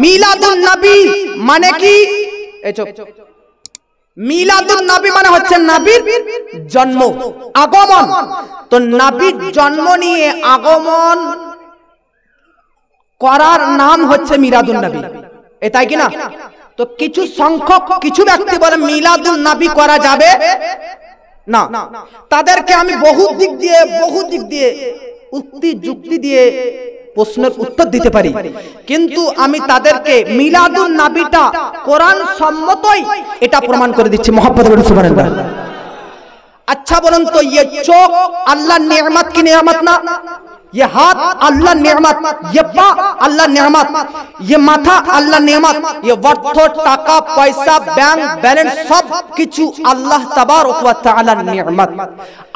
মিলাদুন নবী মানে কি? মিলাদুন নবী মানে হচ্ছে নবীর জন্ম, আগমন। তো নবীর জন্ম নিয়ে আগমন করার নাম হচ্ছে মিলাদুন নবী, তাই কি না? তো কিছু সংখ্যক কিছু ব্যক্তি বলে মিলাদুন নবী করা যাবে না। তাদেরকে আমি বহু দিক দিয়ে উক্তি যুক্তি দিয়ে প্রশ্নের উত্তর দিতে পারি, কিন্তু আমি তাদেরকে মিলাদুন নবীটা কোরআন সম্মতই এটা প্রমাণ করে দিচ্ছি। মুহাম্মদ সুবহানাল্লাহ। अच्छा बोलन तो ये चोक अल्लाह नेमत की नेमत ना, ये हाथ अल्लाह नेमत, ये पा अल्लाह नेमत, ये माथा अल्लाह नेमत, ये वर्थो टाका पैसा बैंक बैलेंस सब किछु अल्लाह तबारक व तआला नेमत।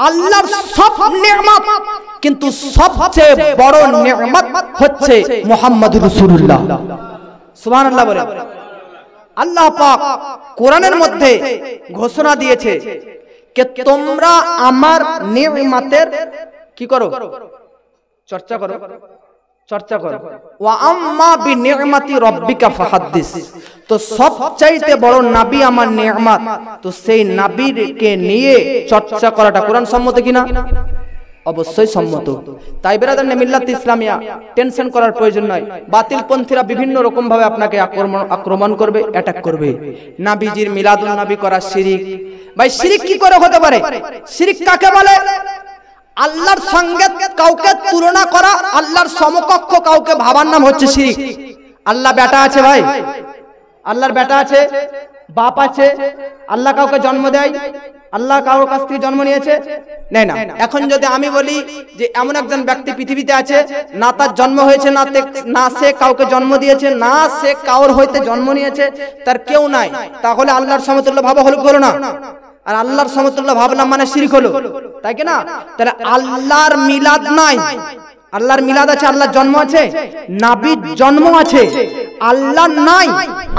अल्लाहर सब नेमत, किन्तु सबचेয়ে বড় नेमत হচ্ছে মুহাম্মদ রাসূলুল্লাহ। সুবহানাল্লাহ বলে। আল্লাহ পাক কোরআনের মধ্যে ঘোষণা দিয়েছে कि তোমরা আমার নেমতের কি করো? চর্চা করো। ওয়া আম্মা বিনি'মাতি রাব্বিকা ফাহাদ্দিস। তো সবচাইতে বড় নবী আমার নেমত, তো সেই নবীকে নিয়ে চর্চা করাটা কোরআন সম্মত কিনা? অবশ্যই সম্মত। তাই বেরাদার মিল্লাত ইসলামিয়া টেনশন করার প্রয়োজন নয়। বাতিল পন্থীরা বিভিন্ন রকম ভাবে আপনাকে আক্রমণ করবে, অ্যাটাক করবে। নবীজির মিলাদুন নবী করা শিরিক। ভাই শিরিক কি করে হতে পারে? শিরিক কাকে বলে? আল্লাহর সঙ্গে কাউকে তুলনা করা, আল্লাহর সমকক্ষ কাউকে ভাবার নাম হচ্ছে শিরিক। আল্লাহ বেটা আছে ভাই, আল্লাহর বেটা আছে, বাপ আছে, আল্লাহ কাউকে জন্ম দেয়, আল্লাহ কারোর কাছ থেকে জন্ম নিয়েছে? নেই না। এখন যদি আমি বলি যে এমন একজন ব্যক্তি পৃথিবীতে আছে, না তার জন্ম হয়েছে, না সে কাউকে জন্ম দিয়েছে, না সে কারোর হইতে জন্ম নিয়েছে, তার কেউ নাই, তাহলে আল্লাহর সমতুল্য ভাবা হলো না? আর আল্লাহর সমতুল্য ভাবলাম মানে শিরক হলো, তাই কি না? তাহলে আল্লাহর মিলাদ নাই। আল্লাহর মিলাদ আছে, আল্লাহর জন্ম আছে, নবীর জন্ম আছে, আল্লাহ নাই।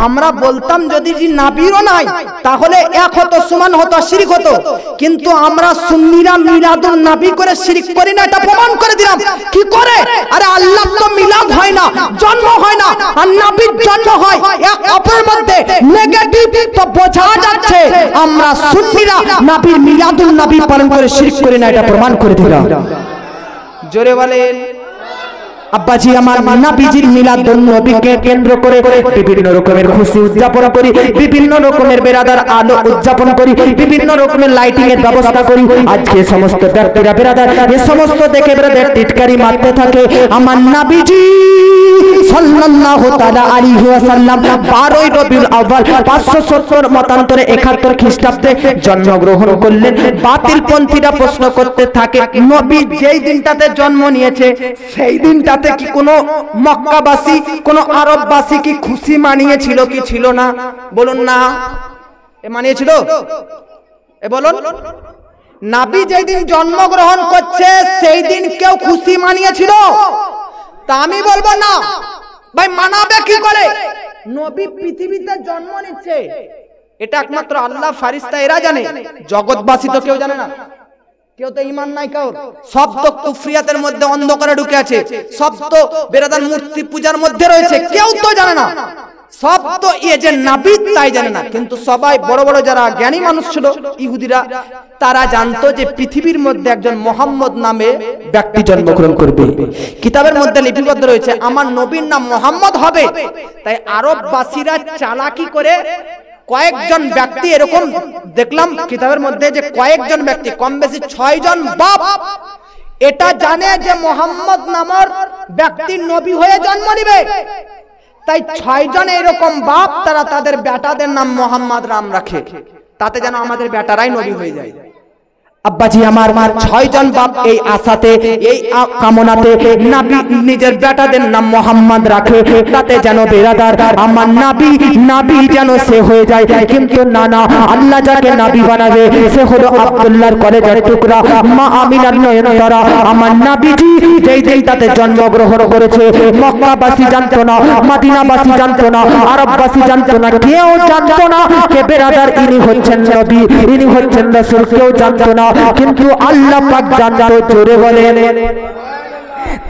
আমরা বলতাম যদি নবীরও নাই তাহলে এক হতো, সমান হতো, শিরক হতো। কিন্তু আমরা সুন্নিরা মিলাদুন নবী করে শিরক করি না, এটা প্রমাণ করে দিলাম। কি করে? আরে আল্লাহ তো মিলাদ হয় না, জন্ম হয় না, আর নবীর জন্ম হয়, এক অপরের মধ্যে নেগেটিভ। তো বোঝা যাচ্ছে আমরা সুন্নিরা নবীর মিলাদুন নবী পালন করে শিরক করি না, এটা প্রমাণ করে দিলাম। জোরে বলেন। আব্বাজি আমার নবীজির মিলাদুন নবীকে কেন্দ্র করে বিভিন্ন রকমের খুশি উদযাপন করি, বিভিন্ন রকমের বেরাদার আলো উদযাপন করি, বিভিন্ন রকমের লাইটিং এর ব্যবস্থা করি। আজকে সমস্ত ব্যক্তিরা বেরাদার এই সমস্ত দেখে বেরাদার টিটকারি মারতে থাকে। আমার নবীজি সাল্লাল্লাহু তাআলা আলাইহি ওয়াসাল্লাম 12 রবিউল আউয়াল 570 মতান্তরে 71 খ্রিস্টাব্দে জন্মগ্রহণ করলেন। বাতিল পন্থীরা প্রশ্ন করতে থাকে নবী যেই দিনটাতে জন্ম নিয়েছে সেই দিনটাতে কি কোনো মক্কাবাসী, কোনো আরববাসী কি খুশি মানিয়েছিল কি ছিল না? বলুন না। এ মানিয়েছিল? এ বলুন। নবী যেই দিন জন্মগ্রহণ করছে সেই দিন কেউ খুশি মানিয়েছিল? তা আমি বলবো না। ভাই মানাবে কি করে? নবী পৃথিবীতে জন্ম নিচ্ছে এটা একমাত্র আল্লাহ, ফারিস্তা এরা জানে, জগৎবাসী তো কেউ জানে না। কেউ তো ঈমান নাই কারোর, সব তো কুফরিয়াতের মধ্যে অন্ধকারে ঢুকে আছে, সব তো বেরাদার মূর্তি পূজার মধ্যে রয়েছে, কেউ তো জানে না। সব তো এই যে নবী তাই জানে না, কিন্তু সবাই বড় বড় যারা জ্ঞানী মানুষ ছিল ইহুদিরা, তারা জানতো যে পৃথিবীর মধ্যে একজন মোহাম্মদ নামে ব্যক্তি জন্মগ্রহণ করবে। কিতাবের মধ্যে লিপিবদ্ধ রয়েছে আমার নবীর নাম মোহাম্মদ হবে। তাই আরববাসীরা চালাকি করে কয়েকজন ব্যক্তি এরকম দেখলাম কিতাবের মধ্যে যে কয়েকজন ব্যক্তি, কম বেশি 6 জন বাপ এটা জানে যে মোহাম্মদ নামের ব্যক্তি নবী হয়ে জন্ম নেবে। তাই 6 জন এরকম বাপ তারা তাদের বেটাদের নাম মোহাম্মদ রাম রাখে, তাতে যেন আমাদের বেটারাই নবী হয়ে যায়। আব্বাজি আমার 6 জন বাপ এই আশাতে, এই কামনাতে নবী নিজের বেটাদের নাম মোহাম্মদ রাখে, তাতে যেন বেরাদার আমার নবী যেন সে হয়ে যায়। কিন্তু না না, আল্লাহ যাকে নবী বানাবে সে হলো আব্দুল্লাহর কলেজের টুকরা, মা আমিনার নয়নতারা। আমার নবীজি যেই দিনটাতে জন্মগ্রহণ করেছে মক্কাবাসী জানতো না, মদিনাবাসী জানতো না, আরববাসী জানতো না, কেউ জানতো না কে বেরাদার ইনি হচ্ছেন নবী, ইনি হচ্ছেন রাসূল, কেউ জানতো না। কিন্তু আল্লাহ পাক জানতো। জোরে বলেন।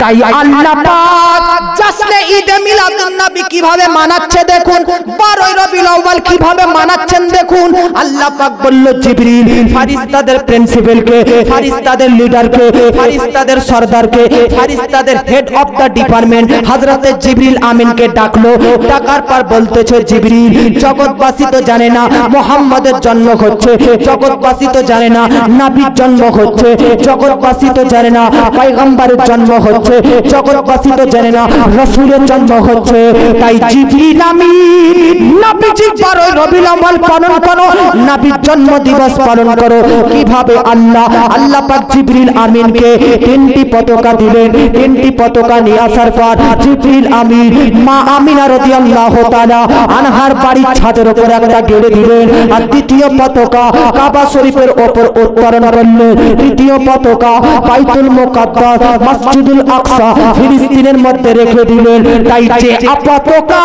তাই আল্লাহ পাক জাশ্নে ঈদে মিলাদুন নবী কিভাবে মানাচ্ছে দেখুন, 12 রবিউল আউয়াল কিভাবে মানাচ্ছেন দেখুন। আল্লাহ পাক বলল জিবরিল ফেরেশতাদের প্রিন্সিপালকে, ফেরেশতাদের লিডারকে, ফেরেশতাদের সরদারকে, ফেরেশতাদের হেড অফ দা ডিপার্টমেন্ট হযরতে জিবরিল আমিনকে ডাকলো। ডাকার পর বলতেছে জিবরিল জগৎবাসী তো জানে না মুহাম্মাদের জন্ম হচ্ছে, জগৎবাসী তো জানে না নবীর জন্ম হচ্ছে, জগৎবাসী তো জানে না পয়গম্বরের জন্ম হচ্ছে, জগৎবাসী তো জানে না রাসূলের জন্ম হচ্ছে। তাই জিবরিল আমিন নবীজি 12 রবিউল আউয়াল পালন করো, নবীর জন্ম দিবস পালন করো। কিভাবে আল্লাহ পাক জিবরিল আমিনকে 3টি পতাকা দিলেন। 3টি পতাকা নিয়ে আসার পর জিবরিল আমিন মা আমিনা রাদিয়াল্লাহু তাআলা আনহার বাড়ির ছাদের উপর একটা গেড়ে দিলেন। আর দ্বিতীয় পতাকা কাবা শরীফের উপর উত্তোলন করলেন। তৃতীয় পতাকা বাইতুল মুকাদ্দাস মসজিদুল আকসা ফিলিস্তিনের মধ্যে রেখে দিলেন। তাই যে পতাকা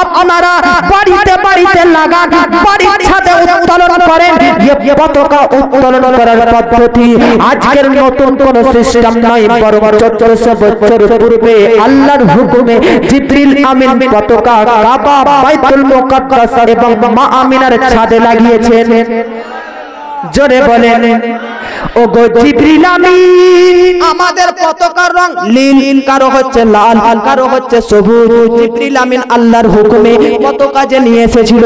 আপনারা বাড়িতে বাড়িতে লাগান, বাড়ির ছাদে উত্তোলন করেন, এই পতাকা উত্তোলন করার পদ্ধতি আজকের নতুন কোন সিস্টেম নয়, বরং 1400 বছর পূর্বে আল্লাহর হুকুমে জিবরিল আমিন পতাকা কাবা বাইতুল মুকাদ্দাস এবং মা আমিনার ছাদে লাগিয়েছেন। জোরে বলেন ও গো জিবরিল আমিন আমাদের পতাকার রং নীল, কারো হচ্ছে লাল, কারো হচ্ছে সবুজ। জিবরিল আমিন আল্লাহর হুকুমে পতাকা যে নিয়ে এসেছিল,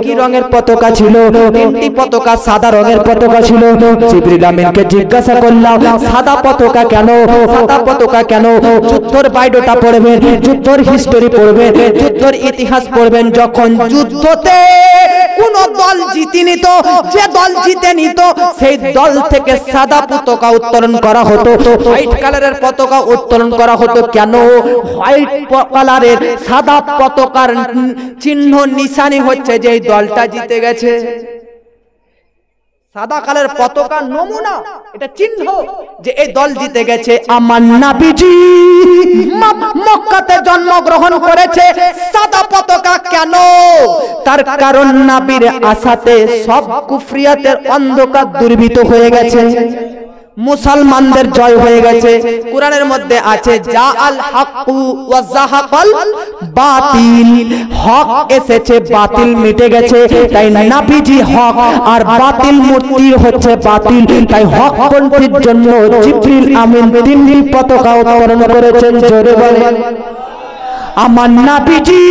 কি রঙের পতাকা ছিল? 3টি পতাকা সাদা রঙের পতাকা ছিল। জিবরিল আমিনকে জিজ্ঞাসা করলাম সাদা পতাকা কেন, সাদা পতাকা কেন? যুদ্ধের বায়োডাটা পড়বেন, যুদ্ধের হিস্টরি পড়বেন, যুদ্ধের ইতিহাস পড়বেন। যখন যুদ্ধতে কোন দল জিতে নিত, যে দল জিতে নিত সেই দল থেকে সাদা পতাকা উত্তোলন করা হতো, হোয়াইট কালারের পতাকা উত্তোলন করা হতো। কেন? হোয়াইট কালারের সাদা পতাকার চিহ্ন নিশানি হচ্ছে যে এই দলটা জিতে গেছে। সাদা কালারের পতাকা নমুনা, এটা চিহ্ন যে এই দল জিতে গেছে। আমার নবীজি মক্কাতে জন্মগ্রহণ করেছে, সাদা পতাকা কেন? তার কারণ নবীর আসাতে সব কুফরিয়াতের অন্ধকার দূরীভূত হয়ে গেছে, মুসলমানদের জয় হয়ে গেছে। কোরআনের মধ্যে আছে জা আল হাক্কু ওয়া যাহাকাল বাতিল, হক এসেছে বাতিল মিটে গেছে। তাই নবীজি হক আর বাতিল মূর্তি হচ্ছে বাতিল। তাই হক পন্থীর জন্য জিবরিল আমিন 3টি পতাকা উত্তোলন করেছেন। জোরে বলেন আমার নবীজি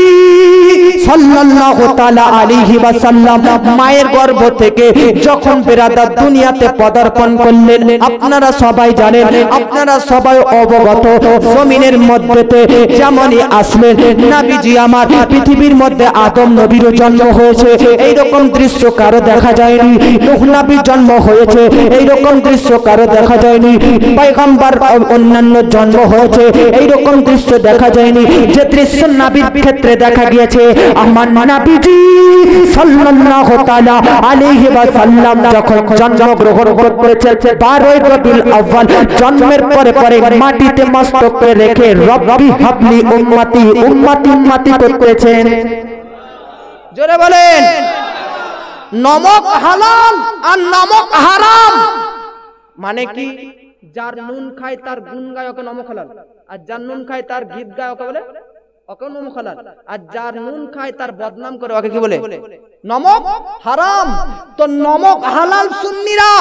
সাল্লাল্লাহু তাআলা আলাইহি ওয়াসাল্লাম মায়ের গর্ভ থেকে যখন বিরাদার দুনিয়াতে পদার্পণ করলেন, আপনারা সবাই জানেন, আপনারা সবাই অবগত। জমিনের মধ্যেতে যেমনই আসলেন নবীজি আমার পৃথিবীর মধ্যে আদম নবীর জন্ম হয়েছে, এই রকম দৃশ্য কারো দেখা যায়নি। নূহ নবীর জন্ম হয়েছে, এই রকম দৃশ্য কারো দেখা যায়নি। পয়গম্বর অন্যান্য জন্ম হয়েছে, এই রকম দৃশ্য দেখা যায়নি। যে দৃশ্য নবীর ক্ষেত্রে দেখা গিয়েছে, আমার নবীজি সাল্লাল্লাহু তাআলা আলাইহি ওয়াসাল্লাম যখন জন্মগ্রহণ করেছেন 12 রবিউল আউয়াল, জন্মের পরে পরে মাটিতে মস্তক রেখে রব্বি হাবলি উম্মতি উম্মতি উম্মতি করেছেন। জোরে বলেন নমক হালাল আর নমক হারাম মানে কি? যার নুন খায় তার গুণ গায় ওকে নমক হালাল, আর যার নুন খায় তার গীত গায় ওকে বলে ওকে নমক হালাল, আর যার নুন খায় তার বদনাম করে ওকে কি বলে? নমক হারাম। তো নমক হালাল সুন্নিরা,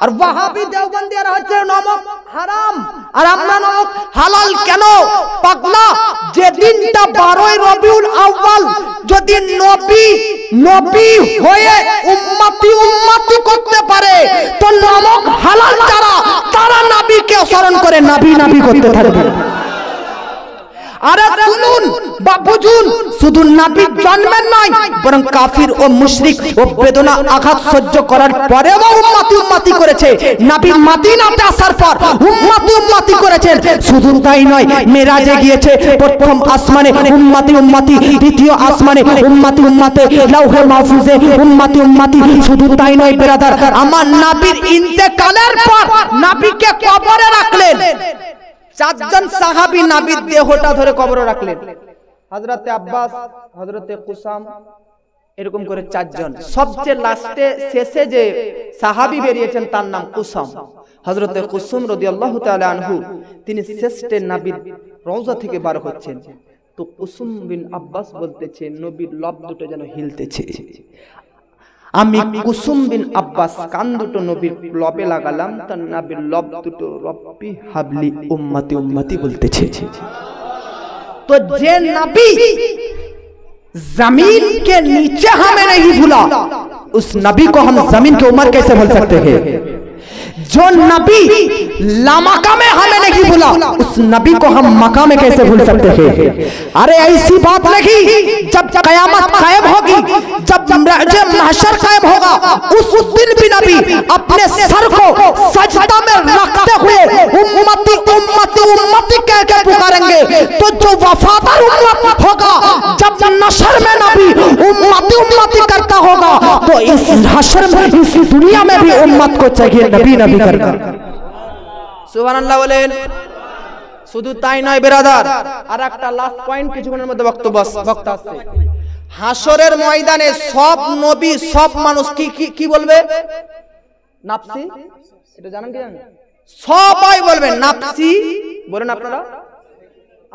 আর ওয়াহাবি দেওবন্দিরা হচ্ছে নমক হারাম, আর আমরা নমক হালাল কেন? পাগলা, যে দিনটা 12 রবিউল আউয়াল যদি নবী হয়ে উম্মতি উম্মতি করতে পারে, তো নমক হালাল যারা, তারা নবীকে স্মরণ করে নবী নবী করতে থাকবে। আরে শুনুন বা বুঝুন, শুধু নবীর জন্মের নয়, বরং কাফির ও মুশরিক ও বেদনা আঘাত সহ্য করার পরেও উম্মতি উম্মতি করেছে। নবী মদিনাতে আসার পর উম্মতি উম্মতি করেছেন। শুধু তাই নয়, মেরাজে গিয়েছে, প্রথম আসমানে উম্মতি উম্মতি, দ্বিতীয় আসমানে উম্মতি উম্মতি, লাউহে মাহফুজে উম্মতি উম্মতি। শুধু তাই নয় ব্রাদার, আমার নবীর ইন্তেকালের পর নবীকে কবরে রাখলেন। 4 জন সাহাবী নবীর দেহটা ধরে কবরে রাখলেন। হযরতে আব্বাস, হযরতে কুসাম, এরকম করে 4 জন। সবচেয়ে লাস্টে শেষে যে সাহাবী বেরিয়েছেন তার নাম কুসুম, হযরত কুসুম রাদিয়াল্লাহু তাআলা আনহু, তিনি শ্রেষ্ঠ নবীর রওজা থেকে বার হচ্ছেন। তো কুসুম বিন আব্বাস বলতেছে নবীর লব দুটো যেন হিলতেছে। আমি কুসুম বিন আব্বাস কান দুটো নবীর লবে লাগালাম, তার নবীর লব দুটো রব্বি হাবলি উম্মতি উম্মতি বলতেছে। तो जे नबी जमीन के नीचे हमें नहीं भूला, उस नबी को हम जमीन के ऊपर कैसे भूल सकते हैं? जो नबी लामका में हमें नहीं भूला, उस नबी को हम मका में कैसे भूल सकते हैं? अरे ऐसी बात नहीं, जब कयामत कायम होगी, जब महशर कायम होगा, उस दिन भी नबी अपने सर को सजदा में रखते हुए उम्मती उम्मती उम्मती कह के पुकारेंगे। तो जो वफादार उम्मत होगा, जब नशर में नबी उम्मती उम्मती करता होगा, तो इस हशर में, इस दुनिया में भी उम्मत को चाहिए नबी नबी करना। সুবহানাল্লাহ বলেন। শুধু তাই নয় ব্রাদার, আর একটা লাস্ট পয়েন্ট কিছুক্ষণের মধ্যে বক্তব্য আসছে। হাসরের ময়দানে সব নবী সব মানুষ কি বলবে? নাফসি। এটা জানেন কি? জানেন? সবাই বলবে নাফসি, বলেন আপনারা।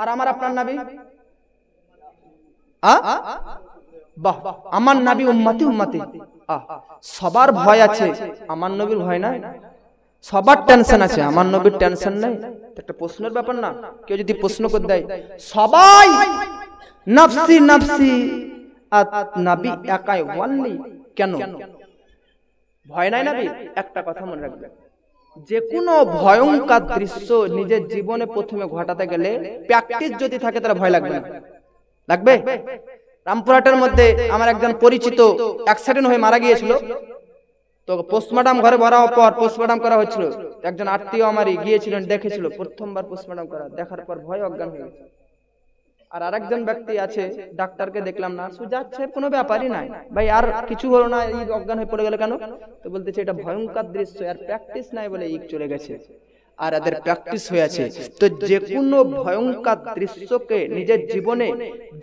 আর আমার আপনার নবী বাহ, আমার নবী উম্মতি উম্মতি। সবার ভয় আছে, আমার নবীর ভয় নাই। সবার টেনশন আছে, আমার নবীর টেনশন নাই। একটা প্রশ্নের ব্যাপার না? কেউ যদি প্রশ্ন করে দেয় সবাই নফসি নফসি, আর নবী একাই ওয়ানলি, কেন ভয় নাই নবী? একটা কথা মনে রাখবেন, যে কোনো ভয়ঙ্কর দৃশ্য নিজের জীবনে প্রথমে ঘটাতে গেলে প্র্যাকটিস যদি থাকে তাহলে ভয় লাগবে না? লাগবে? রামপুরহাটের মধ্যে আমার একজন পরিচিত অ্যাক্সিডেন্ট হয়ে মারা গিয়েছিল। তো পোস্টমর্টম ঘরে ভরা পর পোস্টমর্টম করা হচ্ছিল। একজন আত্মীয় আমারই গিয়েছিলেন, দেখেছিল প্রথমবার পোস্টমর্টম করা, দেখার পর ভয় অজ্ঞান হয়ে গেছে। আর আরেকজন ব্যক্তি আছে, ডাক্তারকে দেখলাম না, যাচ্ছে কোনো ব্যাপারই নাই, ভাই আর কিছু হলো না, এই অজ্ঞান হয়ে পড়ে গেল কেন? তো বলতেছে এটা ভয়ঙ্কর দৃশ্য, আর প্র্যাকটিস নাই বলে এই চলে গেছে। আর এদের প্র্যাকটিস হয়েছে। তো যে কোনো ভয়ঙ্কর দৃশ্যকে নিজের জীবনে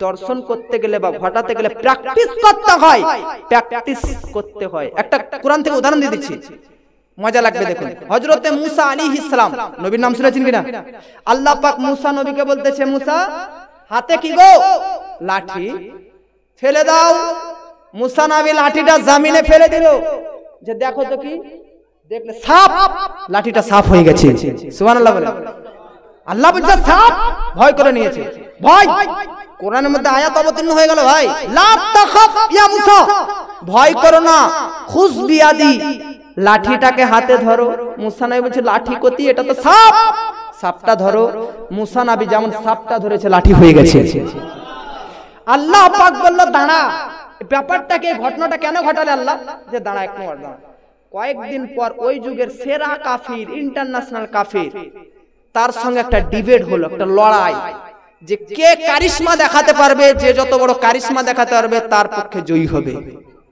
দর্শন করতে গেলে বা ঘটাতে গেলে প্র্যাকটিস করতে হয়, প্র্যাকটিস করতে হয়। একটা কোরআন থেকে উদাহরণ দিয়ে দিচ্ছি, মজা লাগবে দেখুন। হযরতে মুসা আলাইহিস সালাম, নবীর নাম শুনেছেন কিনা? আল্লাহ পাক মুসা নবীকে বলতেছে, মুসা হাতে কি গো? লাঠি, ফেলে দাও। মুসা নবী লাঠিটা জমিনে ফেলে দিল, যে দেখো তো কি, দেখলে সাপ, লাঠিটা সাপ হয়ে গেছে। সুবহানাল্লাহ বলে। আল্লাহ বলছে সাপ, ভয় করে নিয়েছে। ভয়, কোরআনের মধ্যে আয়াত অবতীর্ণ হয়ে গেল, ভাই লা তাখাফ ইয়া মুসা, ভয় করো না, খুজ বিয়াদি, লাঠিটাকে হাতে ধরো। মুসা নবী বলছে লাঠি কতি, এটা তো সাপ, সাপটা ধরো। মুসা নবী যেমন সাপটা ধরেছে, লাঠি হয়ে গেছে। আল্লাহ পাক বলল দাঁড়া, ব্যাপারটাকে, ঘটনাটা কেন ঘটালে আল্লাহ? যে দাঁড়া এক মিনিট দাঁড়া। কয়েকদিন পর ওই যুগের সেরা কাফির, ইন্টারন্যাশনাল কাফির, তার সঙ্গে একটা ডিবেট হলো, একটা লড়াই, যে কে কারিশমা দেখাতে পারবে, যে যত বড় কারিশমা দেখাতে পারবে তার পক্ষে জয়ী হবে।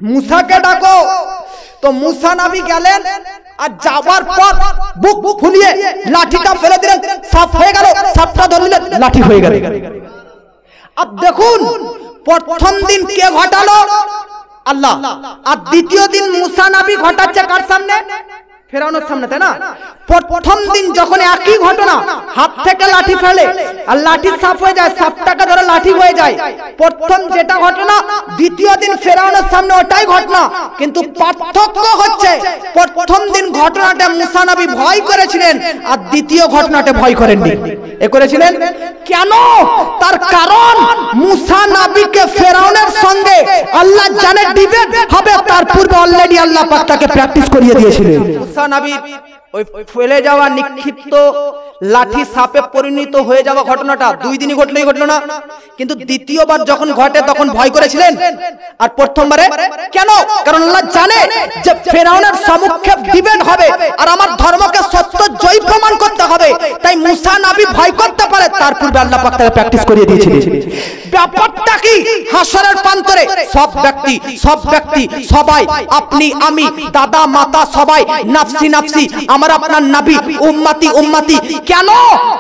মুসাকে ডাকো। তো মুসা নবী গেলেন, আর যাবার পর বুক ফুলিয়ে লাঠিটা ফেলে দিলেন, সাপ হয়ে গেল, সাপটা ধরলেন, লাঠি হয়ে গেল। আব দেখুন, প্রথম দিন কে ঘটালো? আল্লাহ। আর দ্বিতীয় দিন মুসা নবী ঘটাচ্ছে কার সামনে? ফেরাউনের সামনে, তাই না? প্রথম দিন যখন একই ঘটনা, হাত থেকে লাঠি ফেলে আর লাঠি সাপ হয়ে যায়, সাপটাকে ধরে লাঠি হয়ে যায়, প্রথম যেটা ঘটনা, দ্বিতীয় দিন ফেরাউনের সামনে ওটাই ঘটনা। কিন্তু পার্থক্য হচ্ছে, প্রথম দিন ঘটনাটা মুসা নবী ভয় করেছিলেন, আর দ্বিতীয় ঘটনাটা ভয় করেননি। এ করেছিলেন কেন? তার কারণ মুসা নবীকে ফেরাউনের সঙ্গে আল্লাহ জানে ডিবেট হবে, তার পূর্বে অলরেডি আল্লাহ পাক তাকে প্র্যাকটিস করিয়ে দিয়েছিলেন। মুসা নবী ওই ফেলে যাওয়া নিক্ষিপ্ত লাঠি সাপে পরিণত হয়ে যাওয়া ঘটনাটা 2 দিনই ঘটলেই ঘটলো না, কিন্তু দ্বিতীয়বার যখন ঘটে তখন ভয় করেছিলেন। আর প্রথমবারে কেন? কারণ আল্লাহ জানে যে ফেরাউনের সম্মুখে ডিবেট হবে, আর আমার ধর্মকে সত্য জয় প্রমাণ করতে হবে, তাই মুসা নবী ভয় করতে পারে, তার পূর্বে আল্লাহ পাক তাকে প্র্যাকটিস করিয়ে দিয়েছিলেন। ব্যাপারটা কি? হাসরের প্রান্তরে সব ব্যক্তি সবাই, আপনি আমি দাদা মাতা সবাই নাফসি নাফসি, আমার আপনার নবী উম্মতি উম্মতি। কেন?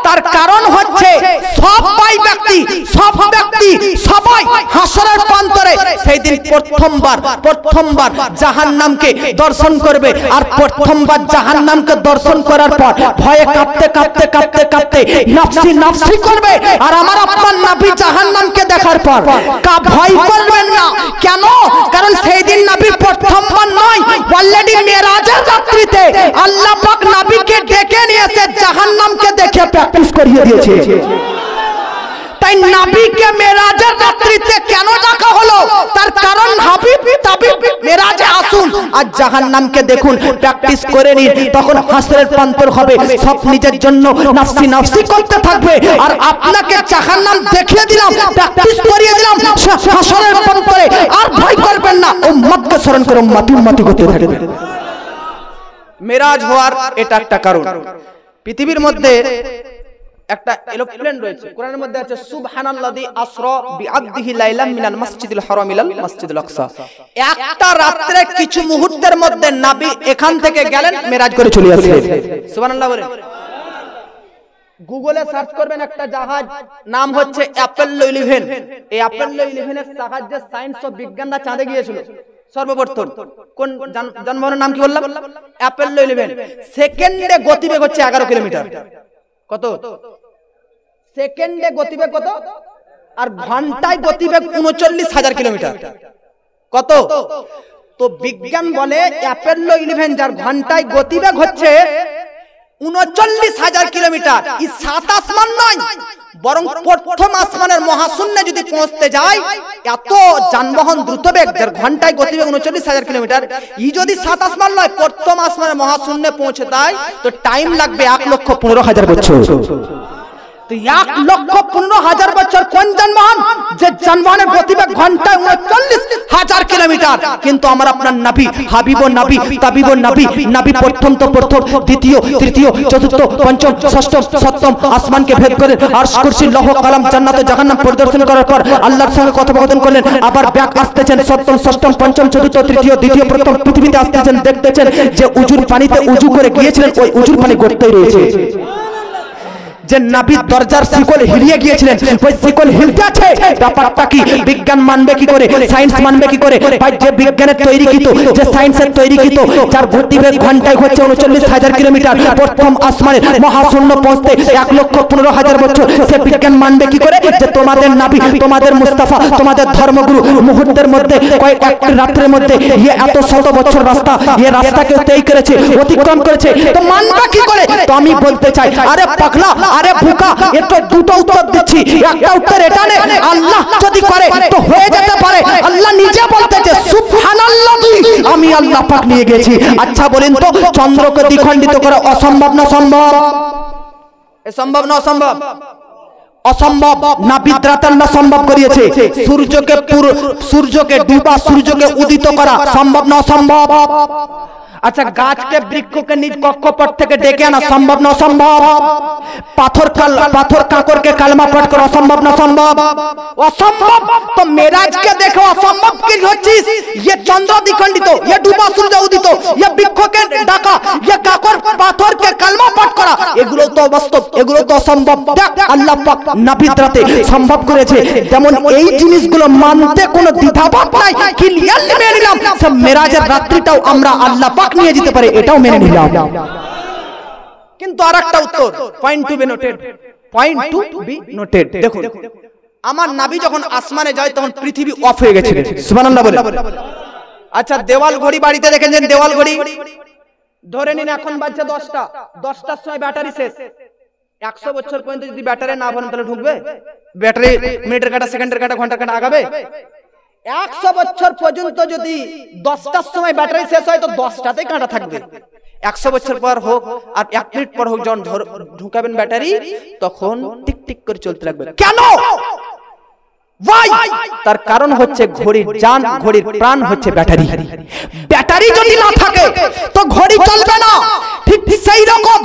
তার কারণ হচ্ছে সবাই ব্যক্তি সবাই হাসরের প্রান্তরে সেই দিন প্রথমবার জাহান্নামকে দর্শন করবে। আর প্রথমবার জাহান্নামকে দর্শন করার পর ভয়ে কাঁপতে নাফসি নাফসি করবে। আর আমার আপনার নবী জাহান্নামকে দেখার পর ভয় করবেন না। কেন? কারণ সেই দিন নবী প্রথমবার নয়, অলরেডি মেরাজের রাত্রিতে আল্লাহ পাক নবীকে ডেকে নিয়ে এসে জাহান্নামকে দেখে প্র্যাকটিস করিয়ে দিয়েছে। তাই নবীকে মেরাজের রাত্রিতে কেন ডাকা হলো? তার কারণ হাবিব তাবিব মেরাজে আসুন আর জাহান্নামকে দেখুন, প্র্যাকটিস করে নিন। তখন হাসরের প্রান্তর হবে, সব নিজের জন্য নাফসি নাফসি করতে থাকবে। আর আপনাকে জাহান্নাম দেখিয়ে দিলাম, প্র্যাকটিস করিয়ে দিলাম হাসরের প্রান্তরে। আর ভয় করবেন না, উম্মতকে স্মরণ করে উম্মতি করতে থাকবেন। মেরাজ হওয়ার এটা একটা কারণ। পৃথিবীর মধ্যে একটা এরোপ্লেন রয়েছে, কোরআনের মধ্যে আছে সুবহানাল্লাযী আসরা বিআবদিহি লাইলাম মিনাল মাসজিদিল হারাম ইলাল মাসজিদিল আকসা। একটা রাতে কিছু মুহূর্তের মধ্যে নবী এখান থেকে গেলেন, মেরাজ করে চলে আসলেন। সুবহানাল্লাহ বলে। গুগলে সার্চ করবেন একটা জাহাজ, নাম হচ্ছে অ্যাপোলো 11। এই অ্যাপোলো 11 এর সাহায্যে সায়েন্স ও বিজ্ঞানরা চাঁদে গিয়েছিল সর্বপ্রথম। কোন যানবাহনের নাম কি বললাম? অ্যাপোলো 11। সেকেন্ডে গতিবেগ হচ্ছে 11 কিলোমিটার। কত? সেকেন্ডে গতিবেগ কত? আর ঘন্টায় গতিবেগ 39,000 কিলোমিটার। কত? তো বিজ্ঞান বলে অ্যাপোলো 11 যার ঘন্টায় গতিবেগ হচ্ছে 39,000 কিলোমিটার, এই 7 আসমান নয়, বরং প্রথম আসমানের মহাশূন্যে যদি পৌঁছতে যায়, এত যানবাহন দ্রুতবেগ যার ঘন্টায় গতিবেগ 39,000 কিলোমিটার, এই যদি 7 আসমান নয়, প্রথম আসমানের মহাশূন্যে পৌঁছে যায় তো টাইম লাগবে 1,15,000 বছর। তো 1,15,000 বছর কোন যানবাহন? যে যানবাহনের গতিবেগ ঘন্টায় 39,000 কিলোমিটার। কিন্তু আমার আপনার নবী, হাবিব নবী, তাবিব নবী, নবী প্রথম তো প্রথম, দ্বিতীয়, তৃতীয়, চতুর্থ, পঞ্চম, ষষ্ঠম, সপ্তম আসমানকে ভেদ করে আরশ, কুরসি, লৌহ, কলম, জান্নাত ও জাহান্নাম পরিদর্শন করার পর আল্লাহর সঙ্গে কথোপকথন করলেন। আবার ব্যাক আসতেছেন, সপ্তম, ষষ্ঠম, পঞ্চম, চতুর্থ, তৃতীয়, দ্বিতীয়, প্রথম পৃথিবীতে আসতেছেন, দেখতেছেন যে উজুর পানিতে উজু করে গিয়েছিলেন, ওই উজুর পানি গড়তেই রয়েছে। যে নবীর দরজার শিকল হিলিয়ে গিয়েছিলেন, ওই শিকল হিলতে আছে। ব্যাপারটা কি? বিজ্ঞান মানবে কি করে, সায়েন্স মানবে কি করে? ভাই, যে বিজ্ঞানের তৈরিকৃত, যে সায়েন্সের তৈরিকৃত, যার গতিবেগ ঘন্টায় হচ্ছে 39,000 কিলোমিটার, প্রথম আসমানের মহাশূন্য পৌঁছতে 1,15,000 বছর, সে বিজ্ঞান মানবে কি করে যে তোমাদের নবী, তোমাদের মুস্তাফা, তোমাদের ধর্মগুরু মুহূর্তের মধ্যে, কয়েক রাত্রের মধ্যে এত শত বছর রাস্তা, রাস্তাকে তৈরি করেছে, অতিক্রম করেছে, তো মানবে কি করে? তো আমি বলতে চাই, আরে পাগলা, আরে ভুকা, এত দুটো উত্তর দিচ্ছি, একটা উত্তর এটা নে, আল্লাহ যদি করে তো হয়ে যেতে পারে। আল্লাহ নিজে বলতেছে সুবহানাল্লাহি, আমি আল্লাহ পাক নিয়ে গেছি। আচ্ছা বলেন তো, চন্দ্রকে দ্বিখণ্ডিত করা অসম্ভব না সম্ভব? এ সম্ভব না অসম্ভব? অসম্ভব না বিদ্রাত আল্লাহ সম্ভব করিয়েছে। সূর্যকে ডুবা, সূর্যকে উদিত করা সম্ভব না অসম্ভব? আচ্ছা, গাছকে বৃক্ষকে নিজ কক্ষপথ থেকে ডেকে আনা সম্ভব না অসম্ভব? পাথর কাঁকরকে কালমা পাঠ করা অসম্ভব না সম্ভব? অসম্ভব। তো মেরাজকে দেখো অসম্ভব কি হচ্ছিস? ये চন্দ্র দ্বিখণ্ডিত, ये ডুবা সূর্য উদিত, ये বৃক্ষকে ডাকা, ये কাঁকর পাথরকে কালমা পাঠ করা, এগুলো তো বাস্তব, এগুলো তো অসম্ভব। দেখ আল্লাহ পাক নবীতে সম্ভব করেছে। যেমন এই জিনিসগুলো মানতে কোনো দ্বিধাবোধ নাই, ক্লিয়ারলি মেনে নিলাম। সব মেরাজের রাত্রিটাও আমরা আল্লাহ পাক নিয়ে যেতে পারে, এটাও মেনে নিলাম। কিন্তু আরেকটা উত্তর, point to be noted, point to be noted. দেখুন, আমার নবী যখন আসমানে যায় তখন পৃথিবী অফ হয়ে গেছিল। সুবহানাল্লাহ বলে। আচ্ছা, দেওয়াল ঘড়ি বাড়িতে দেখেছেন? দেওয়াল ঘড়ি ধরে নিন এখন বাজছে 10টা, 10টার সময় ব্যাটারি শেষ। 100 বছর পর্যন্ত যদি ব্যাটারি না ভরেন তাহলে ঢুকবে? ব্যাটারি মিনিটের কাঁটা, সেকেন্ডের কাঁটা, ঘন্টার কাঁটা আগাবে? 100 বছর পর্যন্ত যদি 10টার সময় ব্যাটারি শেষ হয় তো 10টাতেই কাঁটা থাকবে। 100 বছর পর হোক আর 1 মিনিট পর হোক, যখন ঢুকাবেন ব্যাটারি তখন টিক টিক করে চলতে লাগবে। কেন? তার কারণ হচ্ছে ঘড়ির জান, ঘড়ির প্রাণ হচ্ছে ব্যাটারি। ব্যাটারি যদি না থাকে তো ঘড়ি চলবে না। ঠিক সেই রকম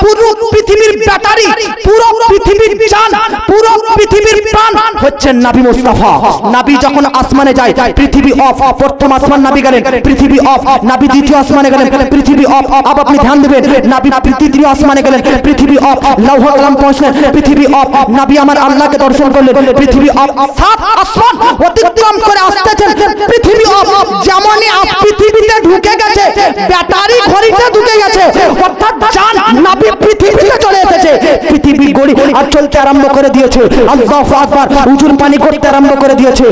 পুরো পৃথিবীর ব্যাটারি, পুরো পৃথিবীর জান, পুরো পৃথিবীর প্রাণ হচ্ছে নবী মুস্তাফা। নবী যখন আসমানে যায় পৃথিবী অফ, প্রথম আসমান নবী গেলেন, পৃথিবী অফ। নবী দ্বিতীয় আসমানে গেলেন, পৃথিবী অফ। আবার আপনি ধ্যান দেবেন, নবী তৃতীয় আসমানে গেলেন, পৃথিবী অফ। লৌহ কলম পৌঁছলেন, পৃথিবী অফ। নবী আমার আল্লাহকে দর্শন করলেন, পৃথিবী অফ। সাত আসমান অতিক্রম করে আসতেছেন পৃথিবী যেমনই পৃথিবীতে ঢুকে গেছে ব্যাটারি ঘড়িতে ঢুকে গেছে অর্থাৎ জান নবী পৃথিবীতে চলে এসেছে পৃথিবী ঘড়ি আর চলতে আরম্ভ করে দিয়েছে আল্লাহু আকবার উজুর পানি করতে আরম্ভ করে দিয়েছে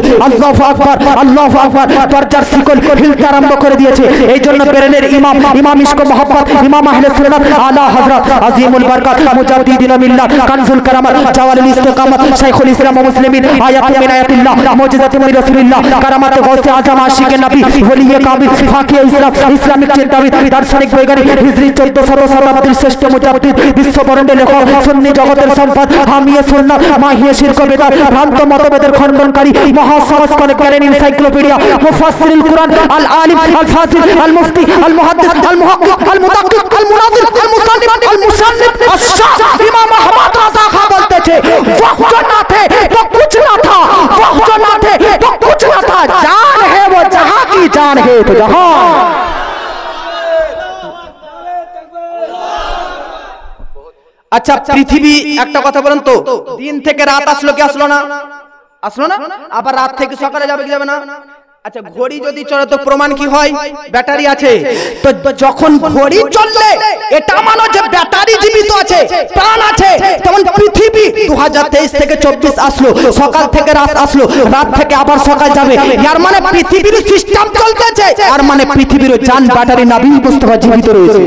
আল্লাহু আকবার দরজার শিকল হিলতে আরম্ভ করে দিয়েছে এই জন্য বেরেনের ইমাম ইশক মোহাম্মদ ইমাম আহলে সুন্নাত আলা হযরত আজিমুল বরকত মুজাদ্দিদিন মিল্লাত কানজুল কারামাত জাওয়ালুল ইস্তিকামাত শাইখুল ইসলাম ওয়া মুসলিমিন আয়াত মিন আয়াতিল্লাহ মুজিজাতুম মিন রাসূলিল্লাহ কারামাত গাউসে আজম আশিকে নবী ওলিয়ে কামিল ফাকিয়ে ইসলামিক চিন্তাবিদ দার্শনিক বৈজ্ঞানিক হিজরি 1400 শতাব্দীর শ্রেষ্ঠ মুজাদ্দিদ বিশ্ববরণ্যের লেখক সুন্নি জগতের সম্পদ হামিয়ে সুন্নাত মাহিয়ে শিরক বিদআত ভ্রান্ত মতভেদের খণ্ডনকারী মহাসংস্করণ করেন এনসাইক্লোপিডিয়া মুফাসসিরুল কুরআন আল আলিম আল ফাজিল আল মুফতি আল মুহাদ্দিস আল মুহাক্কিক আল মুদাক্কিক আল মুনাজির আল মুসান্নিফ আশ-শাহ ইমাম আহমদ রাজা খা বলতেছে वक्त ना थे तो कुछ ना था वक्त ना थे तो कुछ ना था जान है वो जहां की जान है तो जहां আচ্ছা পৃথিবী একটা কথা বলেন তো দিন থেকে রাত আসলো কি আসলো না আবার রাত থেকে সকালে যাবে কি যাবে না আচ্ছা ঘড়ি যদি চলে তো প্রমাণ কি হয় ব্যাটারি আছে তো যখন ঘড়ি চললে এটা মানে যে ব্যাটারি জীবিত আছে প্রাণ আছে তখন পৃথিবী 2023 থেকে 24 আসলো সকাল থেকে রাত আসলো রাত থেকে আবার সকাল যাবে এর মানে পৃথিবীর সিস্টেম চলতেছে আর মানে পৃথিবীর জান ব্যাটারি নবী মুস্তাফা জীবিত রয়েছে